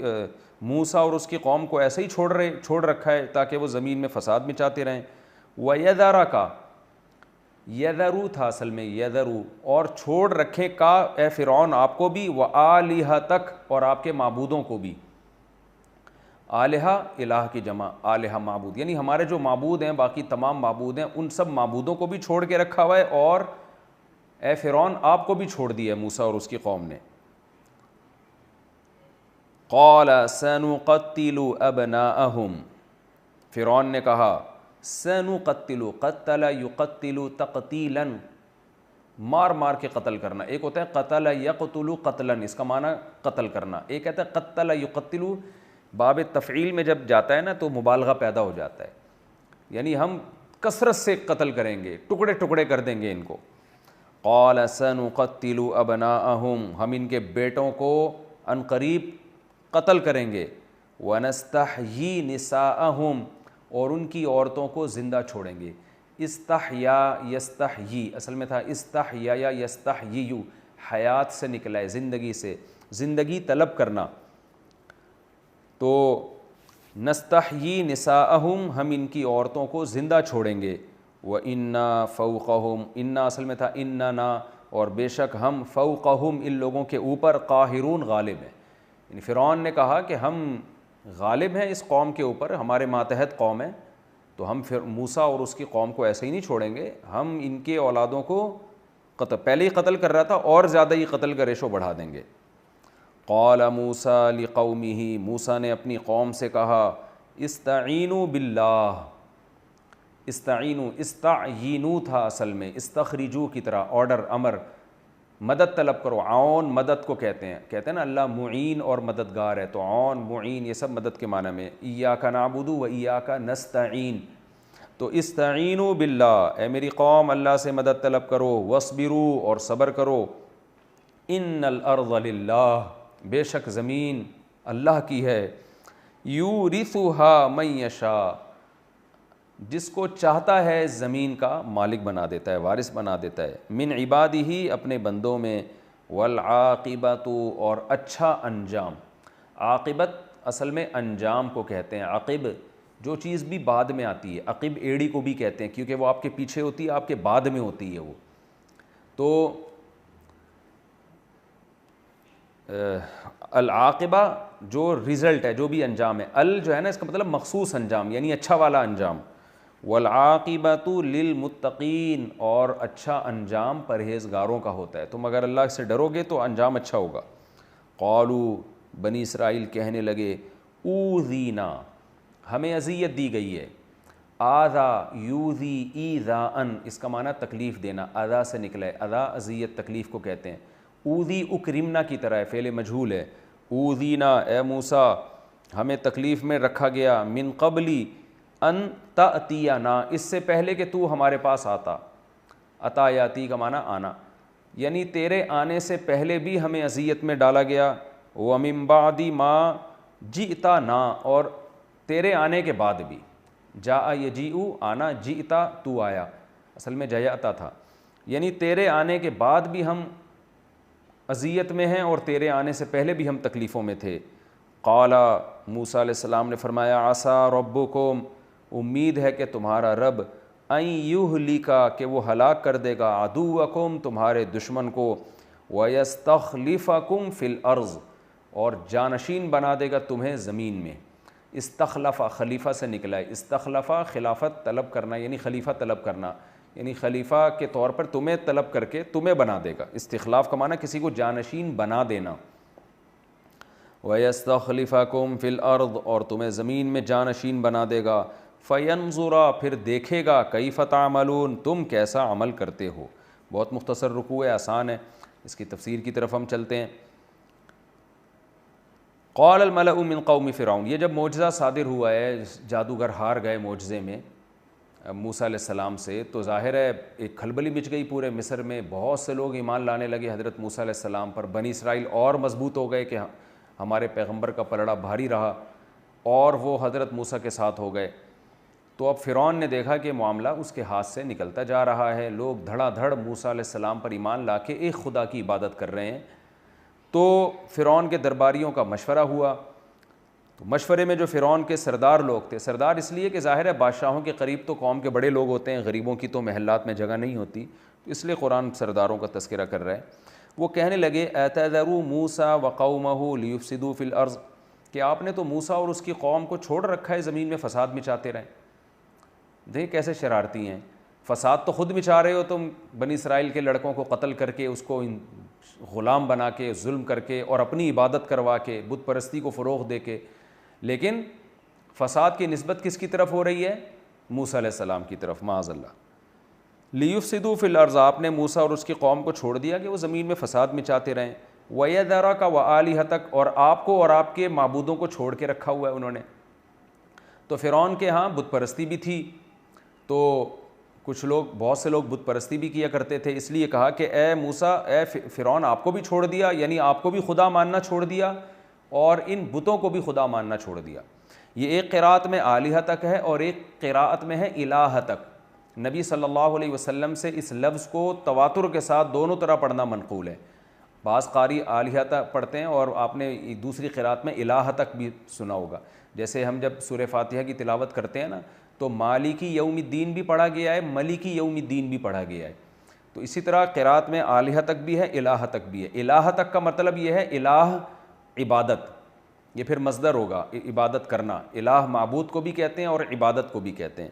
موسیٰ اور اس کی قوم کو ایسے ہی چھوڑ رکھا ہے تاکہ وہ زمین میں فساد مچاتے رہیں۔ وَيَذَرَكَ، یذرو تھا اصل میں، یذرو، اور چھوڑ رکھے کا اے فرعون آپ کو بھی، وآلہتک، اور آپ کے معبودوں کو بھی۔ آلہہ الہ کی جمع، آلہہ معبود، یعنی ہمارے جو معبود ہیں، باقی تمام معبود ہیں، ان سب معبودوں کو بھی چھوڑ کے رکھا ہوا ہے، اور اے فرعون آپ کو بھی چھوڑ دیا ہے موسیٰ اور اس کی قوم نے۔ قال سنقتل ابناءہم، فرعون نے کہا سنقتل، قتل یقتل تقتیلا، مار مار کے قتل کرنا، ایک ہوتا ہے قتل یقتل قتلا، اس کا معنی قتل کرنا، ایک کہتا ہے قتل یقتل، باب تفعیل میں جب جاتا ہے نا تو مبالغہ پیدا ہو جاتا ہے، یعنی ہم کثرت سے قتل کریں گے، ٹکڑے ٹکڑے کر دیں گے ان کو۔ قال سنقتل ابناءہم، ہم ان کے بیٹوں کو عنقریب قتل کریں گے، ونستحیی نساءہم، اور ان کی عورتوں کو زندہ چھوڑیں گے۔ استحیا یستحیی، اصل میں تھا استحیا یا یستحیی، حیات سے نکلا ہے، زندگی سے، زندگی طلب کرنا۔ تو نستحیی نساءہم، ہم ان کی عورتوں کو زندہ چھوڑیں گے۔ وَإِنَّا فَوْقَهُمْ، اِنَّا اصل میں تھا اِنَّنَا، اور بے شک ہم فوقہم، ان لوگوں کے اوپر، قاہرون، غالب ہیں۔ یعنی فرعون نے کہا کہ ہم غالب ہیں اس قوم کے اوپر، ہمارے ماتحت قوم ہے، تو ہم پھر موسیٰ اور اس کی قوم کو ایسے ہی نہیں چھوڑیں گے، ہم ان کے اولادوں کو پہلے ہی قتل کر رہا تھا اور زیادہ ہی قتل کا ریشو بڑھا دیں گے۔ قال موسیٰ لقومہ، موسیٰ نے اپنی قوم سے کہا استعینوا باللہ، استعینوا، استعینوا تھا اصل میں، استخرجوا کی طرح، آرڈر، امر، مدد طلب کرو، عون مدد کو کہتے ہیں نا، اللہ معین اور مددگار ہے، تو عون، معین، یہ سب مدد کے معنی میں۔ ایاک نعبد و ایاک نستعین، تو استعینوا باللہ، اے میری قوم اللہ سے مدد طلب کرو، واصبروا، اور صبر کرو، ان الارض للہ، بے شک زمین اللہ کی ہے، یورثھا من یشاء، جس کو چاہتا ہے زمین کا مالک بنا دیتا ہے، وارث بنا دیتا ہے، من عبادہ، اپنے بندوں میں، والعاقبۃ، اور اچھا انجام۔ عاقبت اصل میں انجام کو کہتے ہیں، عقب جو چیز بھی بعد میں آتی ہے، عقب ایڑی کو بھی کہتے ہیں کیونکہ وہ آپ کے پیچھے ہوتی ہے، آپ کے بعد میں ہوتی ہے وہ، تو العاقبہ جو رزلٹ ہے، جو بھی انجام ہے، جو ہے نا اس کا مطلب مخصوص انجام، یعنی اچھا والا انجام، والعاقبۃ للمتقین، اور اچھا انجام پرہیزگاروں کا ہوتا ہے، تم اگر اللہ سے ڈرو گے تو انجام اچھا ہوگا۔ قالوا، بنی اسرائیل کہنے لگے، اوذینا، ہمیں اذیت دی گئی ہے، آذا یوذی ایذاءن، اس کا معنی تکلیف دینا، اذا سے نکلا ہے، اذا اذیت تکلیف کو کہتے ہیں، اوذی اکرمنا کی طرح ہے، فعل مجہول ہے، اوذینا، اے موسیٰ ہمیں تکلیف میں رکھا گیا، من قبلی ان تأتینا، اس سے پہلے کہ تو ہمارے پاس آتا، عطا یاتی کا معنی آنا، یعنی تیرے آنے سے پہلے بھی ہمیں اذیت میں ڈالا گیا، وَمِن بَعْدِ مَا جِئْتَنَا، اور تیرے آنے کے بعد بھی، جاء یجیء، آنا، جئتا تو آیا، اصل میں جیاتا تھا، یعنی تیرے آنے کے بعد بھی ہم اذیت میں ہیں اور تیرے آنے سے پہلے بھی ہم تکلیفوں میں تھے۔ قال، موسیٰ علیہ السلام نے فرمایا، عسیٰ ربکم، امید ہے کہ تمہارا رب، ان یہلک، کہ وہ ہلاک کر دے گا، عدوکم، تمہارے دشمن کو، ویستخلفکم فی الارض، اور جانشین بنا دے گا تمہیں زمین میں۔ استخلفہ خلیفہ سے نکلا ہے، استخلفہ خلافت طلب کرنا یعنی خلیفہ طلب کرنا، یعنی خلیفہ کے طور پر تمہیں طلب کر کے تمہیں بنا دے گا۔ استخلاف کا معنی کسی کو جانشین بنا دینا۔ وَيَسْتَخْلِفَكُمْ فِي الْأَرْضِ، اور تمہیں زمین میں جانشین بنا دے گا۔ فَيَنْظُرَ، پھر دیکھے گا، كَيْفَ تَعْمَلُونَ، تم کیسا عمل کرتے ہو۔ بہت مختصر رکوع ہے، آسان ہے، اس کی تفسیر کی طرف ہم چلتے ہیں۔ قال الملأ من قوم فرعون، یہ جب معجزہ صادر ہوا ہے، جادوگر ہار گئے معجزے میں موسیٰ علیہ السلام سے، تو ظاہر ہے ایک کھلبلی مچ گئی پورے مصر میں، بہت سے لوگ ایمان لانے لگے حضرت موسیٰ علیہ السلام پر۔ بنی اسرائیل اور مضبوط ہو گئے کہ ہمارے پیغمبر کا پلڑا بھاری رہا، اور وہ حضرت موسیٰ کے ساتھ ہو گئے۔ تو اب فرعون نے دیکھا کہ معاملہ اس کے ہاتھ سے نکلتا جا رہا ہے، لوگ دھڑا دھڑ موسیٰ علیہ السلام پر ایمان لا کے ایک خدا کی عبادت کر رہے ہیں۔ تو فرعون کے درباریوں کا مشورہ ہوا، تو مشورے میں جو فرعون کے سردار لوگ تھے، سردار اس لیے کہ ظاہر ہے بادشاہوں کے قریب تو قوم کے بڑے لوگ ہوتے ہیں، غریبوں کی تو محلات میں جگہ نہیں ہوتی، تو اس لیے قرآن سرداروں کا تذکرہ کر رہا ہے۔ وہ کہنے لگے اَتَذَرُ مُوسَىٰ وَقَوْمَهُ لِيُفْسِدُوا فِي الْأَرْضِ، کہ آپ نے تو موسیٰ اور اس کی قوم کو چھوڑ رکھا ہے زمین میں فساد مچاتے رہیں۔ دیکھ کیسے شرارتی ہیں، فساد تو خود مچا رہے ہو تم، بنی اسرائیل کے لڑکوں کو قتل کر کے، اس کو غلام بنا کے، ظلم کر کے، اور اپنی عبادت کروا کے، بت پرستی کو فروغ دے کے، لیکن فساد کی نسبت کس کی طرف ہو رہی ہے؟ موسیٰ علیہ السلام کی طرف، معاذ اللہ۔ لیفسدوا فی الارض، آپ نے موسیٰ اور اس کی قوم کو چھوڑ دیا کہ وہ زمین میں فساد مچاتے رہیں۔ وَيَذَرَكَ وَآلِهَتَكَ، اور آپ کو اور آپ کے معبودوں کو چھوڑ کے رکھا ہوا ہے انہوں نے۔ تو فرعون کے ہاں بت پرستی بھی تھی، تو کچھ لوگ، بہت سے لوگ بت پرستی بھی کیا کرتے تھے، اس لیے کہا کہ اے موسیٰ، اے فرعون، آپ کو بھی چھوڑ دیا، یعنی آپ کو بھی خدا ماننا چھوڑ دیا اور ان بتوں کو بھی خدا ماننا چھوڑ دیا۔ یہ ایک قراءت میں آلہہ تک ہے اور ایک قراءت میں ہے الہ تک۔ نبی صلی اللہ علیہ وسلم سے اس لفظ کو تواتر کے ساتھ دونوں طرح پڑھنا منقول ہے۔ بعض قاری آلہہ تک پڑھتے ہیں اور آپ نے دوسری قراءت میں الہ تک بھی سنا ہوگا۔ جیسے ہم جب سورہ فاتحہ کی تلاوت کرتے ہیں نا، تو مالکی یوم الدین بھی پڑھا گیا ہے، ملکی یوم الدین بھی پڑھا گیا ہے۔ تو اسی طرح قراءت میں آلہہ تک بھی ہے، الہ تک بھی ہے۔ الہ تک کا مطلب یہ ہے الہ عبادت، یہ پھر مصدر ہوگا، عبادت کرنا۔ الہ معبود کو بھی کہتے ہیں اور عبادت کو بھی کہتے ہیں۔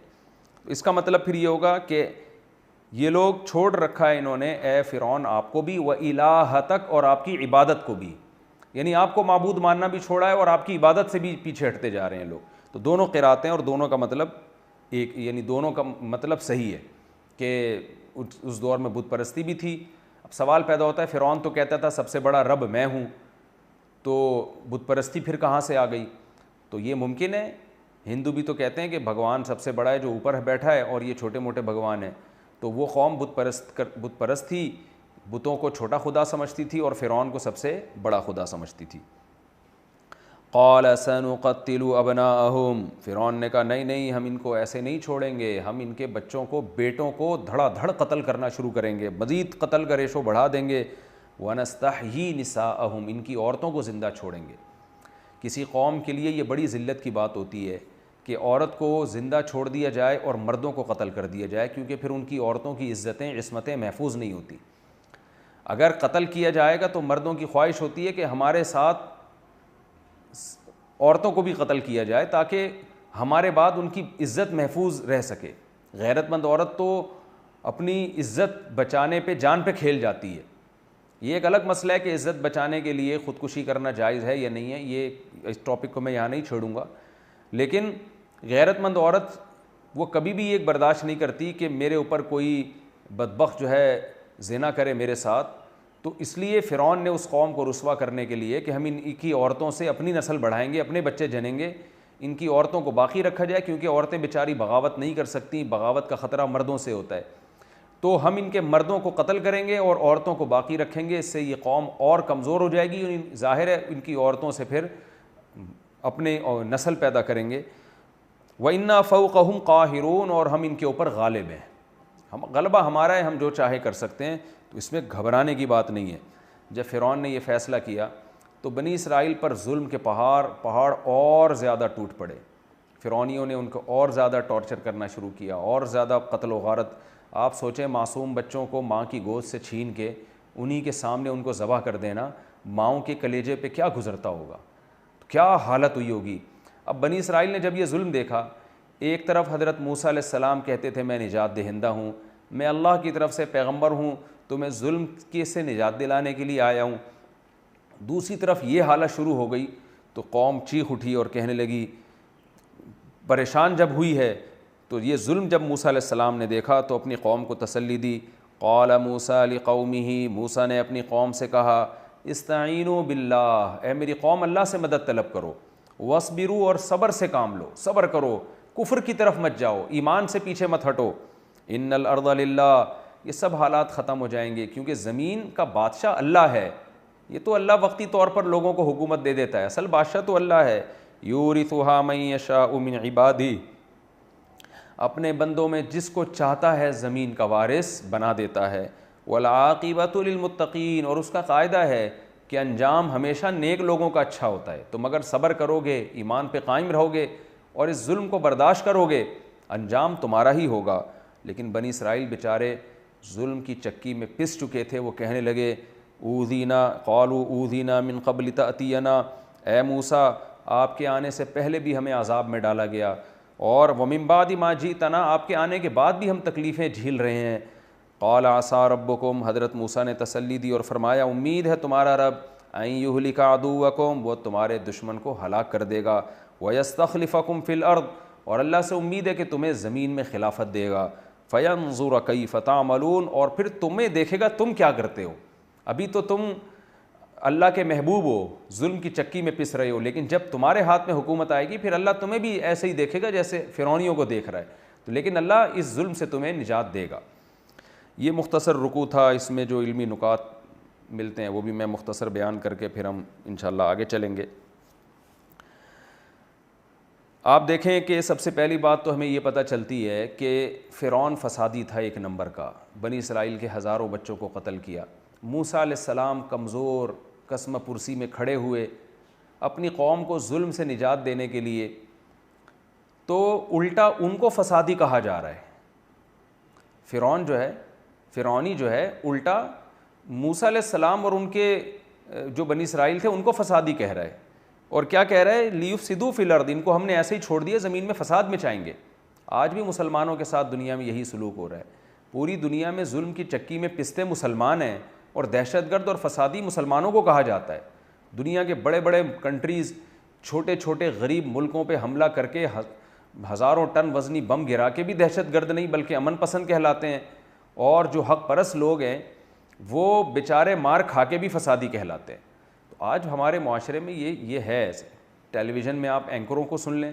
اس کا مطلب پھر یہ ہوگا کہ یہ لوگ چھوڑ رکھا ہے انہوں نے، اے فرعون، آپ کو بھی، و الہتک، اور آپ کی عبادت کو بھی، یعنی آپ کو معبود ماننا بھی چھوڑا ہے اور آپ کی عبادت سے بھی پیچھے ہٹتے جا رہے ہیں لوگ۔ تو دونوں قراءتیں اور دونوں کا مطلب ایک، یعنی دونوں کا مطلب صحیح ہے کہ اس دور میں بت پرستی بھی تھی۔ اب سوال پیدا ہوتا ہے، فرعون تو کہتا تھا سب سے بڑا رب میں ہوں، تو بت پرستی پھر کہاں سے آ گئی؟ تو یہ ممکن ہے، ہندو بھی تو کہتے ہیں کہ بھگوان سب سے بڑا ہے جو اوپر بیٹھا ہے اور یہ چھوٹے موٹے بھگوان ہیں۔ تو وہ قوم بت پرست تھی، بتوں کو چھوٹا خدا سمجھتی تھی اور فرعون کو سب سے بڑا خدا سمجھتی تھی۔ قال سنقتل ابناءہم، فرعون نے کہا نہیں نہیں، ہم ان کو ایسے نہیں چھوڑیں گے، ہم ان کے بچوں کو، بیٹوں کو دھڑا دھڑ قتل کرنا شروع کریں گے، مزید قتل کا ریشو بڑھا دیں گے۔ ونستحیی نساءہم، ان کی عورتوں کو زندہ چھوڑیں گے۔ کسی قوم کے لیے یہ بڑی ذلت کی بات ہوتی ہے کہ عورت کو زندہ چھوڑ دیا جائے اور مردوں کو قتل کر دیا جائے، کیونکہ پھر ان کی عورتوں کی عزتیں، عصمتیں محفوظ نہیں ہوتی۔ اگر قتل کیا جائے گا تو مردوں کی خواہش ہوتی ہے کہ ہمارے ساتھ عورتوں کو بھی قتل کیا جائے تاکہ ہمارے بعد ان کی عزت محفوظ رہ سکے۔ غیرت مند عورت تو اپنی عزت بچانے پہ، جان پہ کھیل جاتی ہے۔ یہ ایک الگ مسئلہ ہے کہ عزت بچانے کے لیے خودکشی کرنا جائز ہے یا نہیں ہے، یہ اس ٹاپک کو میں یہاں نہیں چھوڑوں گا، لیکن غیرت مند عورت وہ کبھی بھی یہ برداشت نہیں کرتی کہ میرے اوپر کوئی بدبخت جو ہے زنا کرے میرے ساتھ۔ تو اس لیے فرعون نے اس قوم کو رسوا کرنے کے لیے کہ ہم ان کی عورتوں سے اپنی نسل بڑھائیں گے، اپنے بچے جنیں گے، ان کی عورتوں کو باقی رکھا جائے، کیونکہ عورتیں بیچاری بغاوت نہیں کر سکتی، بغاوت کا خطرہ مردوں سے ہوتا ہے، تو ہم ان کے مردوں کو قتل کریں گے اور عورتوں کو باقی رکھیں گے۔ اس سے یہ قوم اور کمزور ہو جائے گی، ظاہر ہے ان کی عورتوں سے پھر اپنے نسل پیدا کریں گے۔ وَإِنَّا فَوْقَهُمْ قَاهِرُونَ، اور ہم ان کے اوپر غالب ہیں، ہم غلبہ ہمارا ہے، ہم جو چاہے کر سکتے ہیں، تو اس میں گھبرانے کی بات نہیں ہے۔ جب فرعون نے یہ فیصلہ کیا تو بنی اسرائیل پر ظلم کے پہاڑ اور زیادہ ٹوٹ پڑے۔ فرعونیوں نے ان کو اور زیادہ ٹارچر کرنا شروع کیا، اور زیادہ قتل و غارت۔ آپ سوچیں معصوم بچوں کو ماں کی گود سے چھین کے انہی کے سامنے ان کو ذبح کر دینا، ماؤں کے کلیجے پہ کیا گزرتا ہوگا، کیا حالت ہوئی ہوگی۔ اب بنی اسرائیل نے جب یہ ظلم دیکھا، ایک طرف حضرت موسیٰ علیہ السلام کہتے تھے میں نجات دہندہ ہوں، میں اللہ کی طرف سے پیغمبر ہوں تو میں ظلم کے سے نجات دلانے کے لیے آیا ہوں، دوسری طرف یہ حالت شروع ہو گئی تو قوم چیخ اٹھی اور کہنے لگی، پریشان جب ہوئی ہے تو یہ ظلم جب موسیٰ علیہ السلام نے دیکھا تو اپنی قوم کو تسلی دی۔ قال موسیٰ لقومہ، موسیٰ نے اپنی قوم سے کہا، استعینوا باللہ، اے میری قوم اللہ سے مدد طلب کرو، واصبروا، اور صبر سے کام لو، صبر کرو، کفر کی طرف مت جاؤ، ایمان سے پیچھے مت ہٹو، ان الارض للہ، یہ سب حالات ختم ہو جائیں گے کیونکہ زمین کا بادشاہ اللہ ہے، یہ تو اللہ وقتی طور پر لوگوں کو حکومت دے دیتا ہے، اصل بادشاہ تو اللہ ہے، یورثھا من یشاء من عبادہ، اپنے بندوں میں جس کو چاہتا ہے زمین کا وارث بنا دیتا ہے، والعاقبۃ للمتقین، اور اس کا قاعدہ ہے کہ انجام ہمیشہ نیک لوگوں کا اچھا ہوتا ہے، تم اگر صبر کرو گے، ایمان پہ قائم رہو گے اور اس ظلم کو برداشت کرو گے، انجام تمہارا ہی ہوگا۔ لیکن بنی اسرائیل بیچارے ظلم کی چکی میں پس چکے تھے، وہ کہنے لگے، اوذینا، قالوا اوذینا من قبل تأتینا، اے موسیٰ آپ کے آنے سے پہلے بھی ہمیں عذاب میں ڈالا گیا، اور ومن بعد ما جئتنا، آپ کے آنے کے بعد بھی ہم تکلیفیں جھیل رہے ہیں۔ قال عسیٰ ربکم، حضرت موسیٰ نے تسلی دی اور فرمایا امید ہے تمہارا رب، ان یہلک عدوکم، وہ تمہارے دشمن کو ہلاک کر دے گا، ویستخلفکم فی الارض، اور اللہ سے امید ہے کہ تمہیں زمین میں خلافت دے گا، فینظر کیف تعملون، اور پھر تمہیں دیکھے گا تم کیا کرتے ہو، ابھی تو تم اللہ کے محبوب ہو، ظلم کی چکی میں پس رہے ہو، لیکن جب تمہارے ہاتھ میں حکومت آئے گی پھر اللہ تمہیں بھی ایسے ہی دیکھے گا جیسے فرعونیوں کو دیکھ رہا ہے، تو لیکن اللہ اس ظلم سے تمہیں نجات دے گا۔ یہ مختصر رکوع تھا، اس میں جو علمی نکات ملتے ہیں وہ بھی میں مختصر بیان کر کے پھر ہم انشاءاللہ آگے چلیں گے۔ آپ دیکھیں کہ سب سے پہلی بات تو ہمیں یہ پتہ چلتی ہے کہ فرعون فسادی تھا ایک نمبر کا، بنی اسرائیل کے ہزاروں بچوں کو قتل کیا۔ موسیٰ علیہ السلام کمزور قسم پرسی میں کھڑے ہوئے اپنی قوم کو ظلم سے نجات دینے کے لیے، تو الٹا ان کو فسادی کہا جا رہا ہے۔ فرعون جو ہے، فرعونی جو ہے، الٹا موسیٰ علیہ السلام اور ان کے جو بنی اسرائیل تھے ان کو فسادی کہہ رہا ہے، اور کیا کہہ رہا ہے، لیفسدوا فی الارض، ان کو ہم نے ایسے ہی چھوڑ دیا زمین میں فساد مچائیں گے۔ آج بھی مسلمانوں کے ساتھ دنیا میں یہی سلوک ہو رہا ہے، پوری دنیا میں ظلم کی چکی میں پستے مسلمان ہیں، اور دہشت گرد اور فسادی مسلمانوں کو کہا جاتا ہے۔ دنیا کے بڑے بڑے کنٹریز چھوٹے چھوٹے غریب ملکوں پہ حملہ کر کے ہزاروں ٹن وزنی بم گرا کے بھی دہشت گرد نہیں بلکہ امن پسند کہلاتے ہیں، اور جو حق پرست لوگ ہیں وہ بیچارے مار کھا کے بھی فسادی کہلاتے ہیں۔ تو آج ہمارے معاشرے میں یہ ہے، ٹیلی ویژن میں آپ اینکروں کو سن لیں،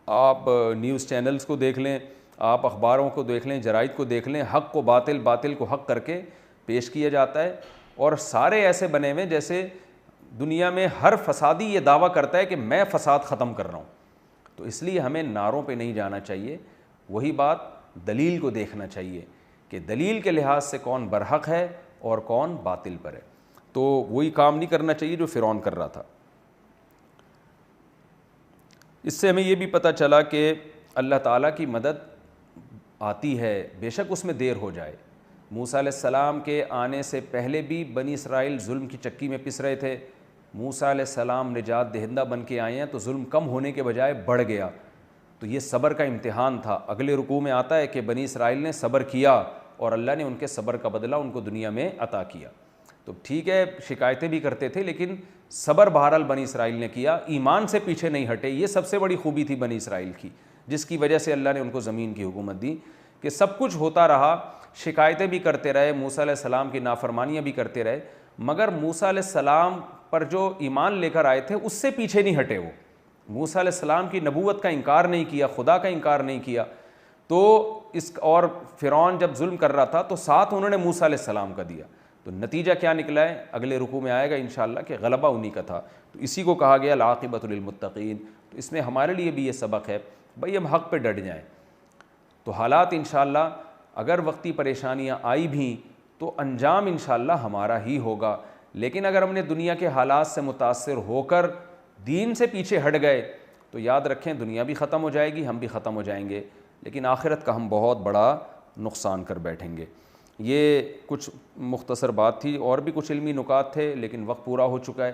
آپ نیوز چینلز کو دیکھ لیں، آپ اخباروں کو دیکھ لیں، جرائد کو دیکھ لیں، حق کو باطل، باطل کو حق کر کے پیش کیا جاتا ہے، اور سارے ایسے بنے ہوئے جیسے دنیا میں ہر فسادی یہ دعویٰ کرتا ہے کہ میں فساد ختم کر رہا ہوں۔ تو اس لیے ہمیں نعروں پہ نہیں جانا چاہیے، وہی بات دلیل کو دیکھنا چاہیے کہ دلیل کے لحاظ سے کون برحق ہے اور کون باطل پر ہے، تو وہی کام نہیں کرنا چاہیے جو فرعون کر رہا تھا۔ اس سے ہمیں یہ بھی پتہ چلا کہ اللہ تعالیٰ کی مدد آتی ہے، بے شک اس میں دیر ہو جائے۔ موسیٰ علیہ السلام کے آنے سے پہلے بھی بنی اسرائیل ظلم کی چکی میں پس رہے تھے، موسیٰ علیہ السلام نجات دہندہ بن کے آئے ہیں تو ظلم کم ہونے کے بجائے بڑھ گیا، تو یہ صبر کا امتحان تھا۔ اگلے رکوع میں آتا ہے کہ بنی اسرائیل نے صبر کیا اور اللہ نے ان کے صبر کا بدلہ ان کو دنیا میں عطا کیا۔ تو ٹھیک ہے شکایتیں بھی کرتے تھے لیکن صبر بہرحال بنی اسرائیل نے کیا، ایمان سے پیچھے نہیں ہٹے۔ یہ سب سے بڑی خوبی تھی بنی اسرائیل کی، جس کی وجہ سے اللہ نے ان کو زمین کی حکومت دی، کہ سب کچھ ہوتا رہا، شکایتیں بھی کرتے رہے، موسیٰ علیہ السلام کی نافرمانیاں بھی کرتے رہے، مگر موسیٰ علیہ السلام پر جو ایمان لے کر آئے تھے اس سے پیچھے نہیں ہٹے۔ وہ موسیٰ علیہ السلام کی نبوت کا انکار نہیں کیا، خدا کا انکار نہیں کیا۔ تو اور فرعون جب ظلم کر رہا تھا تو ساتھ انہوں نے موسیٰ علیہ السلام کا دیا، تو نتیجہ کیا نکلا ہے اگلے رکوع میں آئے گا انشاءاللہ کہ غلبہ انہی کا تھا۔ تو اسی کو کہا گیا العاقبۃ للمتقین۔ تو اس میں ہمارے لیے بھی یہ سبق ہے بھئی ہم حق پہ ڈٹ جائیں، تو حالات انشاءاللہ اگر وقتی پریشانیاں آئی بھی تو انجام انشاءاللہ ہمارا ہی ہوگا، لیکن اگر ہم نے دنیا کے حالات سے متاثر ہو کر دین سے پیچھے ہٹ گئے تو یاد رکھیں دنیا بھی ختم ہو جائے گی، ہم بھی ختم ہو جائیں گے، لیکن آخرت کا ہم بہت بڑا نقصان کر بیٹھیں گے۔ یہ کچھ مختصر بات تھی، اور بھی کچھ علمی نکات تھے لیکن وقت پورا ہو چکا ہے،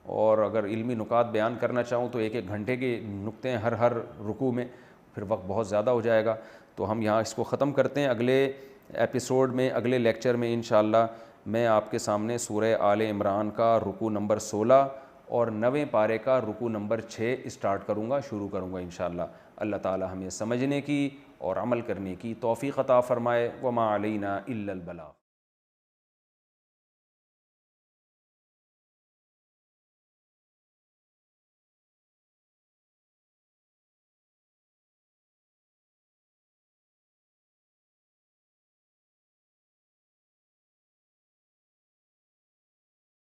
اور اگر علمی نکات بیان کرنا چاہوں تو 1 گھنٹے کے نقطے ہیں ہر رکوع میں، پھر وقت بہت زیادہ ہو جائے گا. تو ہم یہاں اس کو ختم کرتے ہیں. اگلے ایپیسوڈ میں، اگلے لیکچر میں انشاءاللہ میں آپ کے سامنے سورہ آل عمران کا رکوع نمبر 16 اور 9ویں پارے کا رکوع نمبر 6 اسٹارٹ کروں گا، شروع کروں گا انشاءاللہ. اللہ تعالی ہمیں سمجھنے کی اور عمل کرنے کی توفیق عطا فرمائے. وما علینا الا البلاغ.